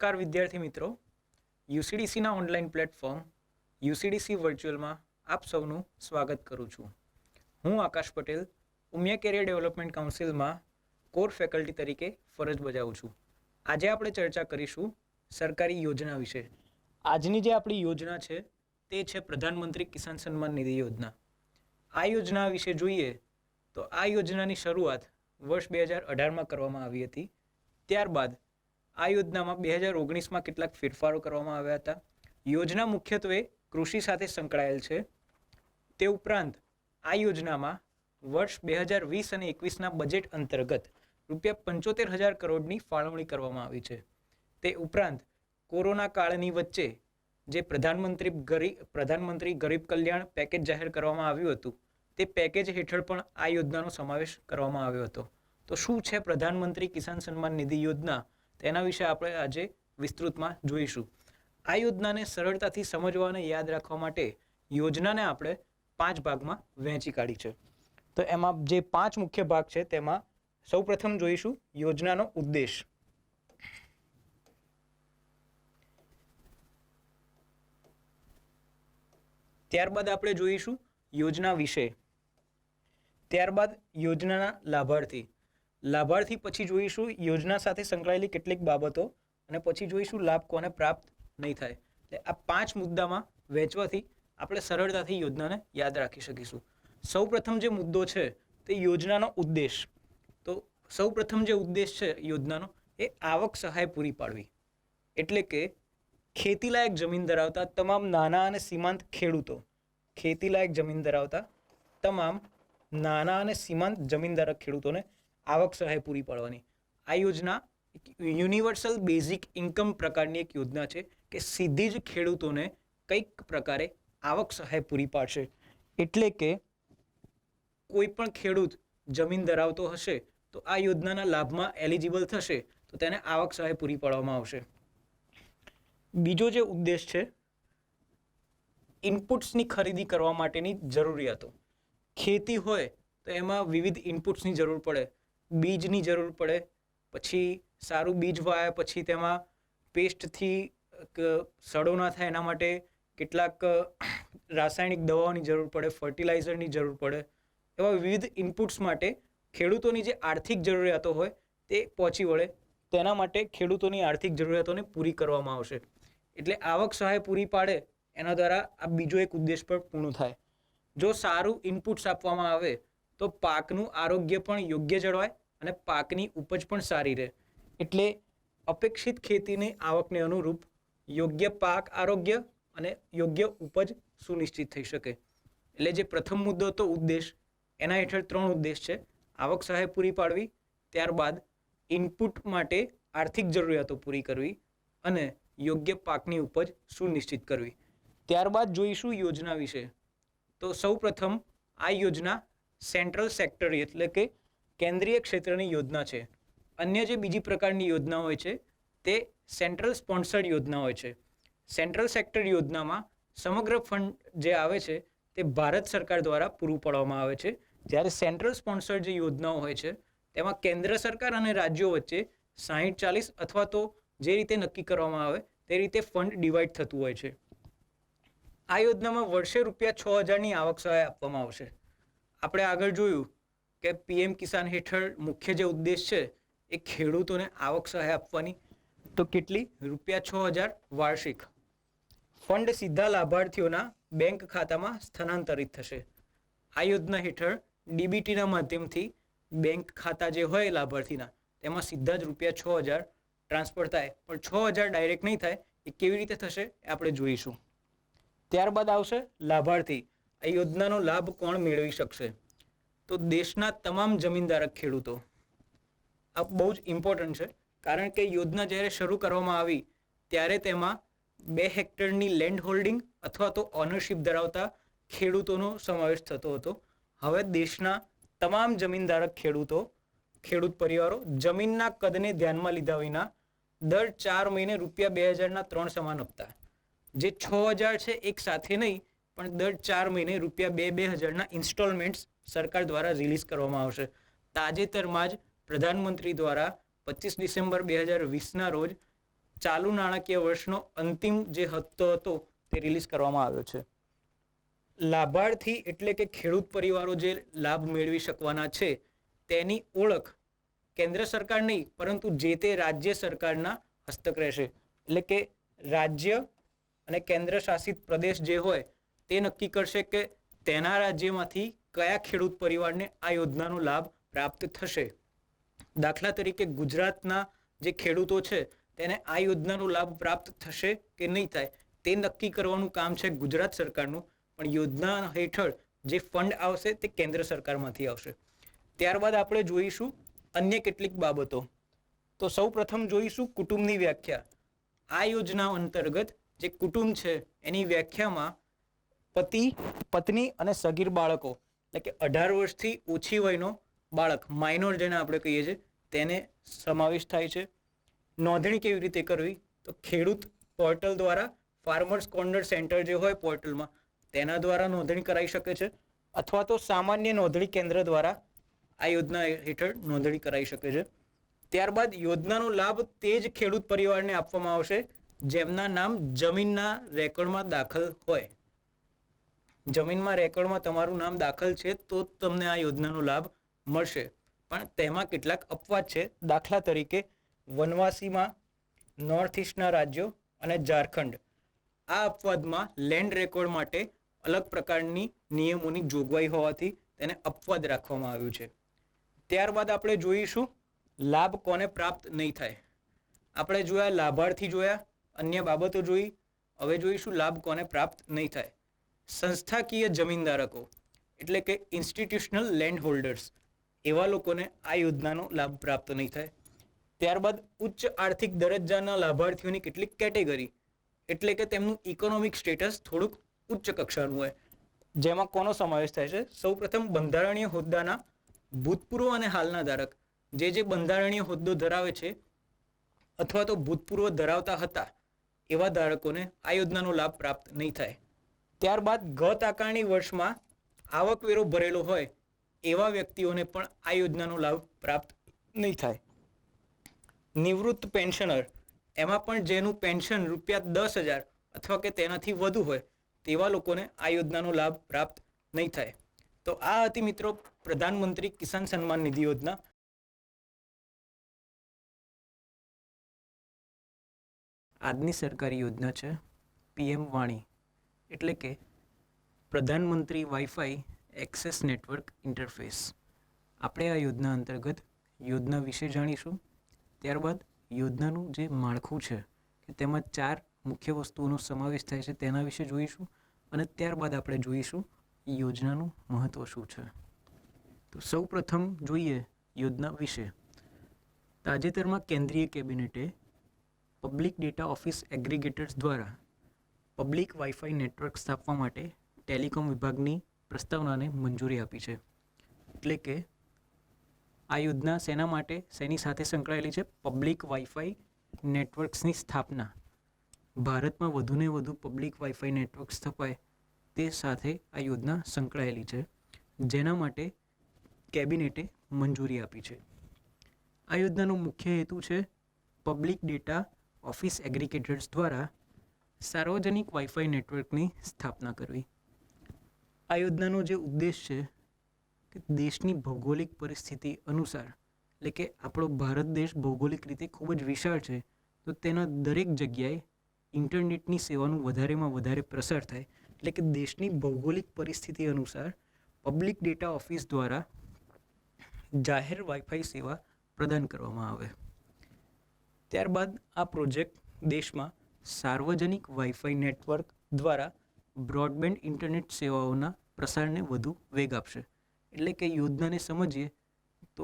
નમસ્કાર વિદ્યાર્થી મિત્રો, યુસીડીસીના ઓનલાઈન પ્લેટફોર્મ યુસીડીસી વર્ચ્યુઅલમાં આપ સૌનું સ્વાગત કરું છું. હું આકાશ પટેલ ઉમિયા કેરિયર ડેવલપમેન્ટ કાઉન્સિલમાં કોર ફેકલ્ટી તરીકે ફરજ બજાવું છું. આજે આપણે ચર્ચા કરીશું સરકારી યોજના વિશે. આજની જે આપણી યોજના છે તે છે પ્રધાનમંત્રી કિસાન સન્માન નિધિ યોજના. આ યોજના વિશે જોઈએ તો આ યોજનાની શરૂઆત વર્ષ 2018માં કરવામાં આવી હતી. ત્યારબાદ આ યોજનામાં 2019માં કેટલાક ફેરફારો કરવામાં આવ્યા હતા. યોજના મુખ્યત્વે કૃષિ સાથે સંકળાયેલ છે. તે ઉપરાંત આ યોજનામાં વર્ષ 2020 અને 21ના બજેટ અંતર્ગત ₹75,000 કરોડની ફાળવણી કરવામાં આવી છે. તે ઉપરાંત કોરોના કાળની વચ્ચે જે પ્રધાનમંત્રી ગરીબ કલ્યાણ પેકેજ જાહેર કરવામાં આવ્યું હતું તે પેકેજ હેઠળ પણ આ યોજનાનો સમાવેશ કરવામાં આવ્યો હતો. તો શું છે પ્રધાનમંત્રી કિસાન સન્માન નિધિ યોજના, તેના વિશે આપણે આજે વિસ્તૃતમાં જોઈશું. આ યોજનાને સરળતાથી સમજવા અને યાદ રાખવા માટે યોજનાને આપણે 5 ભાગમાં વહેંચી કાઢી છે. તો એમાં જે 5 મુખ્ય ભાગ છે તેમાં સૌપ્રથમ જોઈશું યોજનાનો ઉદ્દેશ. ત્યારબાદ આપણે જોઈશું યોજના વિશે. ત્યારબાદ યોજનાના લાભાર્થી પછી જોઈશું યોજના સાથે સંકળાયેલી કેટલીક બાબતો અને પછી જોઈશું લાભ કોને પ્રાપ્ત નહીં થાય. એટલે આ 5 મુદ્દામાં વહેંચવાથી આપણે સરળતાથી યોજનાને યાદ રાખી શકીશું. સૌપ્રથમ જે મુદ્દો છે તે યોજનાનો ઉદ્દેશ. તો સૌપ્રથમ જે ઉદ્દેશ છે યોજનાનો એ આવક સહાય પૂરી પાડવી. એટલે કે ખેતીલાયક જમીન ધરાવતા તમામ નાના અને સીમાંત ખેડૂતો, ખેતીલાયક જમીન ધરાવતા તમામ નાના અને સીમાંત જમીનધારક ખેડૂતોને આવક સહાય પૂરી પાડવાની. આ યોજના યુનિવર્સલ બેઝિક ઇન્કમ પ્રકારની એક યોજના છે કે સીધી જ ખેડૂતોને કંઈક પ્રકારે આવક સહાય પૂરી પાડશે. એટલે કે કોઈ પણ ખેડૂત જમીન ધરાવતો હશે તો આ યોજનાના લાભમાં એલિજિબલ થશે તો તેને આવક સહાય પૂરી પાડવામાં આવશે. બીજો જે ઉદ્દેશ છે ઇનપુટ્સની ખરીદી કરવા માટેની જરૂરિયાતો. ખેતી હોય તો એમાં વિવિધ ઇનપુટ્સની જરૂર પડે, બીજની જરૂર પડે, પછી સારું બીજ વાવ્યા પછી તેમાં પેસ્ટથી સડો ના થાય એના માટે કેટલાક રાસાયણિક દવાઓની જરૂર પડે, ફર્ટિલાઇઝરની જરૂર પડે. એવા વિવિધ ઇનપુટ્સ માટે ખેડૂતોની જે આર્થિક જરૂરિયાતો હોય તે પહોંચી વળે, તેના માટે ખેડૂતોની આર્થિક જરૂરિયાતોને પૂરી કરવામાં આવશે. એટલે આવક સહાય પૂરી પાડે એના દ્વારા આ બીજો એક ઉદ્દેશ પણ પૂર્ણ થાય. જો સારું ઇનપુટ્સ આપવામાં આવે તો પાકનું આરોગ્ય પણ યોગ્ય જળવાય અને પાકની ઉપજ પણ સારી રહે. એટલે અપેક્ષિત ખેતીની આવકને અનુરૂપ યોગ્ય પાક આરોગ્ય અને યોગ્ય ઉપજ સુનિશ્ચિત થઈ શકે. એટલે જે પ્રથમ મુદ્દો હતો ઉદ્દેશ, એના હેઠળ 3 ઉદ્દેશ છે. આવક સહાય પૂરી પાડવી, ત્યારબાદ ઇનપુટ માટે આર્થિક જરૂરિયાતો પૂરી કરવી અને યોગ્ય પાકની ઉપજ સુનિશ્ચિત કરવી. ત્યારબાદ જોઈશું યોજના વિશે. તો સૌપ્રથમ આ યોજના સેન્ટ્રલ સેક્ટર એટલે કે કેન્દ્રીય ક્ષેત્રની યોજના છે. અન્ય જે બીજી પ્રકારની યોજના હોય છે તે સેન્ટ્રલ સ્પોન્સર્ડ યોજના હોય છે. સેન્ટ્રલ સેક્ટર યોજનામાં સમગ્ર ફંડ જે આવે છે તે ભારત સરકાર દ્વારા પૂરું પાડવામાં આવે છે. જ્યારે સેન્ટ્રલ સ્પોન્સર્ડ જે યોજનાઓ હોય છે તેમાં કેન્દ્ર સરકાર અને રાજ્યો વચ્ચે 60-40 અથવા તો જે રીતે નક્કી કરવામાં આવે તે રીતે ફંડ ડિવાઈડ થતું હોય છે. આ યોજનામાં વર્ષે ₹6,000ની આવક સહાય આપવામાં આવશે. આપણે આગળ જોયું કે PM કિસાન હેઠળ મુખ્ય જે ઉદ્દેશ છે એ ખેડૂતોને આવક સહાય આપવાની. તો કેટલી? ₹6,000 વાર્ષિક. ફંડ સીધા લાભાર્થીઓના બેંક ખાતામાં સ્થાનાંતરિત થશે. આ યોજના હેઠળ DBTના માધ્યમથી બેંક ખાતા જે હોય લાભાર્થીના તેમાં સીધા જ ₹6,000 ટ્રાન્સફર થાય. પણ 6,000 ડાયરેક્ટ નહીં થાય. એ કેવી રીતે થશે એ આપણે જોઈશું. ત્યારબાદ આવશે લાભાર્થી. આ યોજનાનો લાભ કોણ મેળવી શકશે? તો દેશના તમામ જમીનધારક ખેડૂતો. આ બહુ જ ઇમ્પોર્ટન્ટ છે કારણ કે યોજના જ્યારે શરૂ કરવામાં આવી ત્યારે તેમાં 2 હેક્ટરની લેન્ડ હોલ્ડિંગ અથવા તો ઓનરશિપ ધરાવતા ખેડૂતોનો સમાવેશ થતો હતો. હવે દેશના તમામ જમીનધારક ખેડૂત પરિવારો જમીનના કદને ધ્યાનમાં લીધા વિના દર 4 મહિને ₹2,000ના 3 સમાન હપ્તા, જે 6,000 છે એક સાથે નહીં પણ દર 4 મહિને ₹2,000ના ઇન્સ્ટોલમેન્ટ્સ સરકાર દ્વારા રિલીઝ કરવામાં આવશે. તાજેતરમાં જ પ્રધાનમંત્રી દ્વારા 25 ડિસેમ્બર 2020ના રોજ ચાલુ નાણાકીય વર્ષનો અંતિમ જે હપ્તો હતો તે રિલીઝ કરવામાં આવ્યો છે. લાભાર્થી એટલે કે ખેડૂત પરિવારો જે લાભ મેળવી શકવાના છે તેની ઓળખ કેન્દ્ર સરકાર નહીં પરંતુ જે તે રાજ્ય સરકારના હસ્તક રહેશે. એટલે કે રાજ્ય અને કેન્દ્ર શાસિત પ્રદેશ જે હોય તે નક્કી કરશે કે તેના રાજ્યમાંથી કયા ખેડૂત પરિવારને આ યોજનાનો લાભ પ્રાપ્ત થશે. દાખલા તરીકે ગુજરાતના જે ખેડૂતો છે તેને આ યોજનાનો લાભ પ્રાપ્ત થશે કે નહીં થાય તે નક્કી કરવાનું કામ છે ગુજરાત સરકારનું, પણ યોજના હેઠળ જે ફંડ આવશે તે કેન્દ્ર સરકારમાંથી આવશે. ત્યારબાદ આપણે જોઈશું અન્ય કેટલીક બાબતો. તો સૌ પ્રથમ જોઈશું કુટુંબની વ્યાખ્યા. આ યોજના અંતર્ગત જે કુટુંબ છે એની વ્યાખ્યામાં પતિ, પત્ની અને સગીર બાળકો એટલે કે 18 વર્ષથી ઓછી વયનો બાળક, માઇનોર જેને આપણે કહીએ છીએ, તેને સમાવેશ થાય છે. નોંધણી કેવી રીતે કરવી? તો ખેડૂત પોર્ટલ દ્વારા, ફાર્મર્સ કોર્નર સેન્ટર જે હોય પોર્ટલમાં તેના દ્વારા નોંધણી કરાવી શકે છે, અથવા તો સામાન્ય નોંધણી કેન્દ્ર દ્વારા આ યોજના હેઠળ નોંધણી કરાવી શકે છે. ત્યારબાદ યોજનાનો લાભ તે જ ખેડૂત પરિવારને આપવામાં આવશે જેમના નામ જમીનના રેકોર્ડમાં દાખલ હોય. જમીનમાં રેકોર્ડમાં તમારું નામ દાખલ છે તો તમને આ યોજનાનો લાભ મળશે. પણ તેમાં કેટલાક અપવાદ છે. દાખલા તરીકે વનવાસીમાં, નોર્થ ઇસ્ટના રાજ્યો અને ઝારખંડ. આ અપવાદમાં લેન્ડ રેકોર્ડ માટે અલગ પ્રકારની નિયમોની જોગવાઈ હોવાથી તેને અપવાદ રાખવામાં આવ્યું છે. ત્યારબાદ આપણે જોઈશું લાભ કોને પ્રાપ્ત નહીં થાય. આપણે જોયા લાભાર્થી, જોયા અન્ય બાબતો જોઈ. હવે જોઈશું લાભ કોને પ્રાપ્ત નહીં થાય. સંસ્થાકીય જમીનધારકો એટલે કે ઇન્સ્ટિટ્યુશનલ લેન્ડ હોલ્ડર્સ, એવા લોકોને આ યોજનાનો લાભ પ્રાપ્ત નહીં થાય. ત્યારબાદ ઉચ્ચ આર્થિક દરજ્જાના લાભાર્થીઓની કેટલીક કેટેગરી એટલે કે તેમનું ઇકોનોમિક સ્ટેટસ થોડુંક ઉચ્ચ કક્ષાનું હોય, જેમાં કોનો સમાવેશ થાય છે? સૌપ્રથમ બંધારણીય હોદ્દાના ભૂતપૂર્વ અને હાલના ધારક, જે બંધારણીય હોદ્દો ધરાવે છે અથવા તો ભૂતપૂર્વ ધરાવતા હતા એવા ધારકોને આ યોજનાનો લાભ પ્રાપ્ત નહીં થાય. ત્યારબાદ ગત આકારણી વર્ષમાં આવકવેરો ભરેલો હોય એવા વ્યક્તિઓને પણ આ યોજનાનો લાભ પ્રાપ્ત નહીં થાય. નિવૃત્ત પેન્શનર, એમાં પણ જેનું પેન્શન ₹10,000 અથવા કે તેનાથી વધુ હોય તેવા લોકોને આ યોજનાનો લાભ પ્રાપ્ત નહીં થાય. તો આ હતી મિત્રો પ્રધાનમંત્રી કિસાન સન્માન નિધિ યોજના. આજની સરકારી યોજના છે PM વાણી, એટલે કે પ્રધાનમંત્રી વાઈફાઈ એક્સેસ નેટવર્ક ઇન્ટરફેસ. આપણે આ યોજના અંતર્ગત યોજના વિશે જાણીશું. ત્યારબાદ યોજનાનું જે માળખું છે કે તેમાં 4 મુખ્ય વસ્તુઓનો સમાવેશ થાય છે તેના વિશે જોઈશું, અને ત્યારબાદ આપણે જોઈશું યોજનાનું મહત્ત્વ શું છે. તો સૌ પ્રથમ જોઈએ યોજના વિશે. તાજેતરમાં કેન્દ્રીય કેબિનેટે પબ્લિક ડેટા ઓફિસ એગ્રીગેટર્સ દ્વારા પબ્લિક વાઈફાઈ નેટવર્ક સ્થાપવા માટે ટેલિકોમ વિભાગની પ્રસ્તાવનાને મંજૂરી આપી છે. એટલે કે આ યોજના શેની સાથે સંકળાયેલી છે? પબ્લિક વાઈફાઈ નેટવર્ક્સની સ્થાપના. ભારતમાં વધુને વધુ પબ્લિક વાઈફાઈ નેટવર્ક સ્થપાય તે સાથે આ યોજના સંકળાયેલી છે, જેના માટે કેબિનેટે મંજૂરી આપી છે. આ યોજનાનો મુખ્ય હેતુ છે પબ્લિક ડેટા ઓફિસ એગ્રીગેટર્સ દ્વારા સાર્વજનિક વાઈફાઈ નેટવર્કની સ્થાપના કરવી. આ યોજનાનો જે ઉદ્દેશ છે કે દેશની ભૌગોલિક પરિસ્થિતિ અનુસાર, એટલે કે આપણો ભારત દેશ ભૌગોલિક રીતે ખૂબ જ વિશાળ છે, તો તેના દરેક જગ્યાએ ઇન્ટરનેટની સેવાનું વધારેમાં વધારે પ્રસાર થાય. એટલે કે દેશની ભૌગોલિક પરિસ્થિતિ અનુસાર પબ્લિક ડેટા ઓફિસ દ્વારા જાહેર વાઈફાઈ સેવા પ્રદાન કરવામાં આવે. ત્યારબાદ આ પ્રોજેક્ટ દેશમાં સાર્વજનિક વાઈફાઈ નેટવર્ક દ્વારા બ્રોડબેન્ડ ઇન્ટરનેટ સેવાઓના પ્રસારને વધુ વેગ આપશે. એટલે કે યોજનાને સમજીએ તો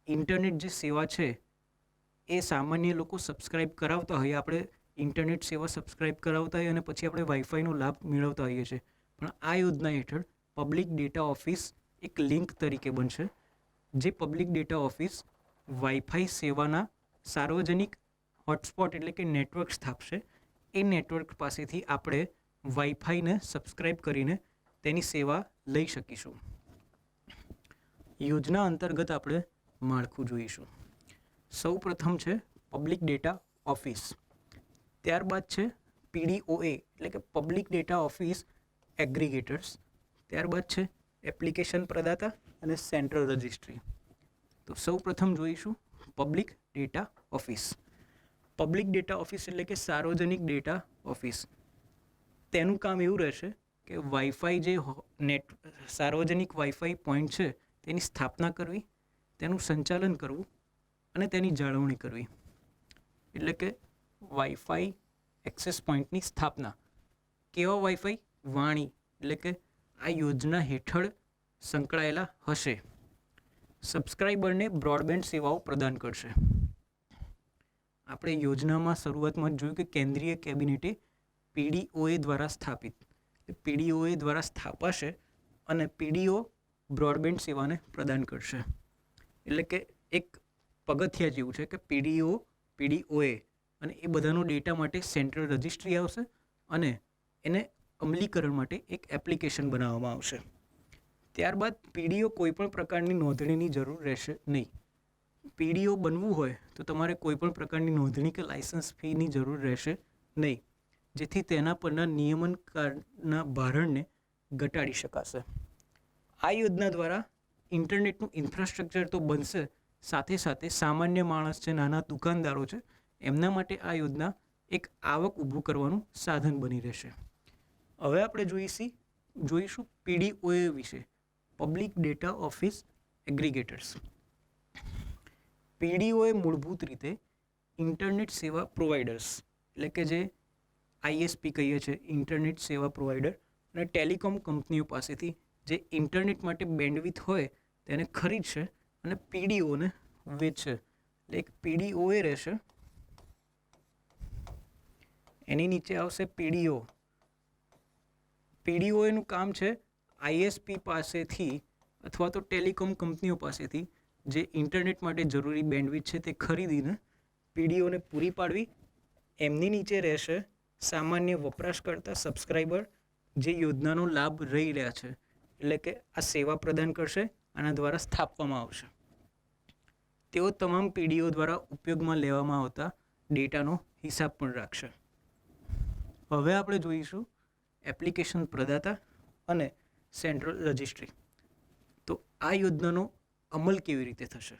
ઇન્ટરનેટ જે સેવા છે એ સામાન્ય લોકો સબસ્ક્રાઈબ કરાવતા હોઈએ, આપણે ઇન્ટરનેટ સેવા સબસ્ક્રાઈબ કરાવતા હોઈએ અને પછી આપણે વાઈફાઈનો લાભ મેળવતા હોઈએ છીએ. પણ આ યોજના હેઠળ પબ્લિક ડેટા ઓફિસ એક લિંક તરીકે બનશે, જે પબ્લિક ડેટા ઓફિસ વાઈફાઈ સેવાના સાર્વજનિક હોટસ્પોટ એટલે કે નેટવર્ક સ્થાપશે. એ નેટવર્ક પાસેથી આપણે વાઈફાઈને સબસ્ક્રાઈબ કરીને તેની સેવા લઈ શકીશું. યોજના અંતર્ગત આપણે માળખું જોઈશું. સૌ પ્રથમ છે પબ્લિક ડેટા ઓફિસ. ત્યારબાદ છે PDOA એટલે કે પબ્લિક ડેટા ઓફિસ એગ્રીગેટર્સ. ત્યારબાદ છે એપ્લિકેશન પ્રદાતા અને સેન્ટ્રલ રજિસ્ટ્રી. તો સૌ પ્રથમ જોઈશું public data office. Public data office એટલે કે સાર્વજનિક ડેટા ઓફિસ. તેનું કામ એવું રહેશે કે વાઈફાઈ જે સાર્વજનિક વાઈફાઈ પોઈન્ટ છે તેની સ્થાપના કરવી, તેનું સંચાલન કરવું અને તેની જાળવણી કરવી. એટલે કે વાઈફાઈ એક્સેસ પોઈન્ટની સ્થાપના. કેવા વાઈફાઈ? વાણી એટલે કે આ યોજના હેઠળ સંકળાયેલા હશે. સબસ્ક્રાઈબરને બ્રોડબેન્ડ સેવાઓ પ્રદાન કરશે. આપણે યોજનામાં શરૂઆતમાં જ જોયું કે કેન્દ્રીય કેબિનેટે PDOA દ્વારા સ્થાપિત. PDOA દ્વારા સ્થાપાશે અને PDO બ્રોડબેન્ડ સેવાને પ્રદાન કરશે. એટલે કે એક પગથિયા જેવું છે કે PDOA અને એ બધાનો ડેટા માટે સેન્ટ્રલ રજિસ્ટ્રી આવશે અને એને અમલીકરણ માટે એક એપ્લિકેશન બનાવવામાં આવશે. ત્યારબાદ PDO કોઈપણ પ્રકારની નોંધણીની જરૂર રહેશે નહીં. PDO બનવું હોય તો તમારે કોઈપણ પ્રકારની નોંધણી કે લાયસન્સ ફીની જરૂર રહેશે નહીં, જેથી તેના પરના નિયમનકારના ભારણને ઘટાડી શકાશે. આ યોજના દ્વારા ઇન્ટરનેટનું ઇન્ફ્રાસ્ટ્રક્ચર તો બનશે, સાથે સાથે સામાન્ય માણસ છે, નાના દુકાનદારો છે, એમના માટે આ યોજના એક આવક ઊભું કરવાનું સાધન બની રહેશે. હવે આપણે જોઈશું PDOA વિશે, public data office aggregators. PDOA મૂળભૂત રીતે ઇન્ટરનેટ સેવા પ્રોવાઈડર્સ એટલે કે જે ISP કહીએ છીએ, ઇન્ટરનેટ સેવા પ્રોવાઈડર, અને ટેલિકોમ કંપનીઓ પાસેથી જે ઇન્ટરનેટ માટે બેન્ડવિથ હોય તેને ખરીદશે અને PDOને વેચશે. એટલે એક PDOA રહેશે, એની નીચે આવશે PDO. PDOAનું કામ છે ISP પાસેથી અથવા તો ટેલિકોમ કંપનીઓ પાસેથી જે ઇન્ટરનેટ માટે જરૂરી બેન્ડવિથ છે તે ખરીદીને PDOને પૂરી પાડવી. એમની નીચે રહેશે સામાન્ય વપરાશકર્તા સબસ્ક્રાઈબર જે યોજનાનો લાભ લઈ રહ્યા છે, એટલે કે આ સેવા પ્રદાન કરશે, આના દ્વારા સ્થાપવામાં આવશે. તેઓ તમામ PDO દ્વારા ઉપયોગમાં લેવામાં આવતા ડેટાનો હિસાબ પણ રાખશે. હવે આપણે જોઈશું એપ્લિકેશન પ્રદાતા અને સેન્ટ્રલ રજિસ્ટ્રી. તો આ યોજનાનો અમલ કેવી રીતે થશે?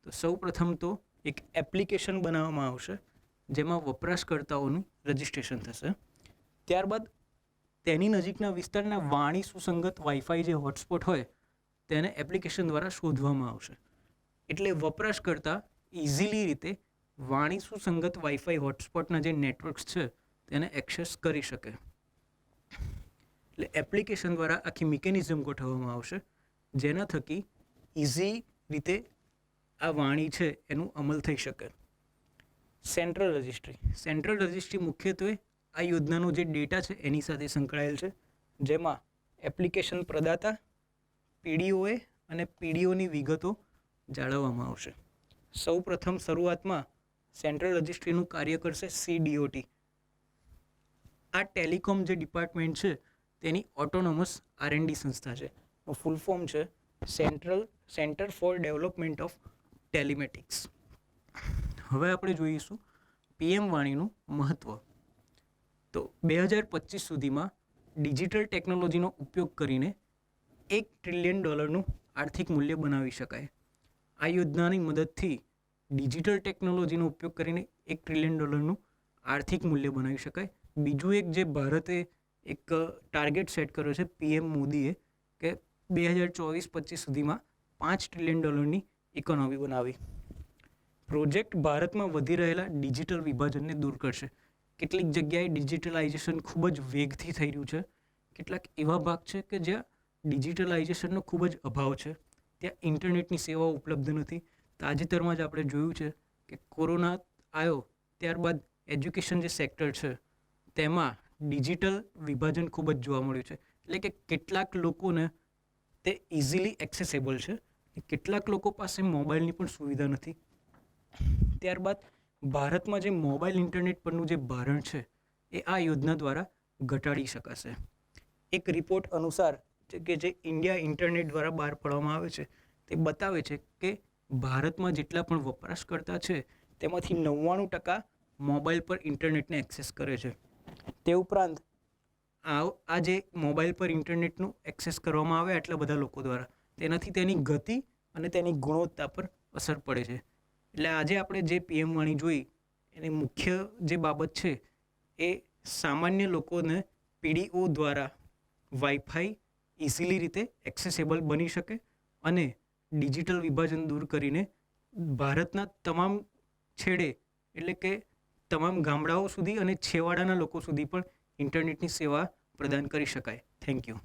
તો સૌ પ્રથમ તો એક એપ્લિકેશન બનાવવામાં આવશે જેમાં વપરાશકર્તાઓનું રજિસ્ટ્રેશન થશે. ત્યારબાદ તેની નજીકના વિસ્તારના વાણી સુસંગત વાઈફાઈ જે હોટસ્પોટ હોય તેને એપ્લિકેશન દ્વારા શોધવામાં આવશે. એટલે વપરાશકર્તા ઇઝીલી રીતે વાણી સુસંગત વાઈફાઈ હોટસ્પોટના જે નેટવર્ક્સ છે તેને એક્સેસ કરી શકે. એટલે એપ્લિકેશન દ્વારા આખી મિકેનિઝમ ગોઠવવામાં આવશે જેના થકી ઇઝી રીતે આ વાણી છે એનું અમલ થઈ શકે. સેન્ટ્રલ રજિસ્ટ્રી મુખ્યત્વે આ યોજનાનો જે ડેટા છે એની સાથે સંકળાયેલ છે, જેમાં એપ્લિકેશન પ્રદાતા, PDOA અને PDOની વિગતો જાળવવામાં આવશે. સૌ પ્રથમ શરૂઆતમાં સેન્ટ્રલ રજિસ્ટ્રીનું કાર્ય કરશે CDOT. આ ટેલિકોમ જે ડિપાર્ટમેન્ટ છે તેની ઓટોનોમસ R&D સંસ્થા છે. ફૂલ ફોર્મ છે સેન્ટર ફોર ડેવલપમેન્ટ ઓફ ટેલિમેટિક્સ. હવે આપણે જોઈશું PM વાણીનું મહત્ત્વ. તો 2025 સુધીમાં ડિજિટલ ટેકનોલોજીનો ઉપયોગ કરીને $1 ટ્રિલિયન આર્થિક મૂલ્ય બનાવી શકાય. આ યોજનાની મદદથી ડિજિટલ ટેકનોલોજીનો ઉપયોગ કરીને $1 ટ્રિલિયન આર્થિક મૂલ્ય બનાવી શકાય. બીજું એક જે ભારતે એક ટાર્ગેટ સેટ કર્યો છે PM મોદીએ કે 2024-25 સુધીમાં $5 ટ્રિલિયન ઇકોનોમી બનાવી. પ્રોજેક્ટ ભારતમાં વધી રહેલા ડિજિટલ વિભાજનને દૂર કરશે. કેટલીક જગ્યાએ ડિજિટલાઇઝેશન ખૂબ જ વેગથી થઈ રહ્યું છે, કેટલાક એવા ભાગ છે કે જ્યાં ડિજિટલાઇઝેશનનો ખૂબ જ અભાવ છે, ત્યાં ઇન્ટરનેટની સેવાઓ ઉપલબ્ધ નથી. તાજેતરમાં જ આપણે જોયું છે કે કોરોના આવ્યો ત્યારબાદ એજ્યુકેશન જે સેક્ટર છે તેમાં ડિજિટલ વિભાજન ખૂબ જ જોવા મળ્યું છે. એટલે કે કેટલાક લોકોને તે ઇઝીલી એક્સેસેબલ છે, કેટલાક લોકો પાસે મોબાઈલની પણ સુવિધા નથી. ત્યારબાદ ભારતમાં જે મોબાઈલ ઇન્ટરનેટ પરનું જે ભારણ છે એ આ યોજના દ્વારા ઘટાડી શકાશે. એક રિપોર્ટ અનુસાર કે જે ઇન્ડિયા ઇન્ટરનેટ દ્વારા બહાર પાડવામાં આવે છે તે બતાવે છે કે ભારતમાં જેટલા પણ વપરાશકર્તા છે તેમાંથી 99% મોબાઈલ પર ઇન્ટરનેટને એક્સેસ કરે છે. તે ઉપરાંત આ જે મોબાઈલ પર ઇન્ટરનેટનું એક્સેસ કરવામાં આવે આટલા બધા લોકો દ્વારા, તેનાથી તેની ગતિ અને તેની ગુણવત્તા પર અસર પડે છે. એટલે આજે આપણે જે PM વાણી જોઈ એની મુખ્ય જે બાબત છે એ સામાન્ય લોકોને PDO દ્વારા વાઈફાઈ ઇઝીલી રીતે એક્સેસેબલ બની શકે અને ડિજિટલ વિભાજન દૂર કરીને ભારતના તમામ છેડે એટલે કે તમામ ગામડાઓ સુધી અને છેવાડાના લોકો સુધી પણ ઇન્ટરનેટની સેવા પ્રદાન કરી શકાય. Thank you.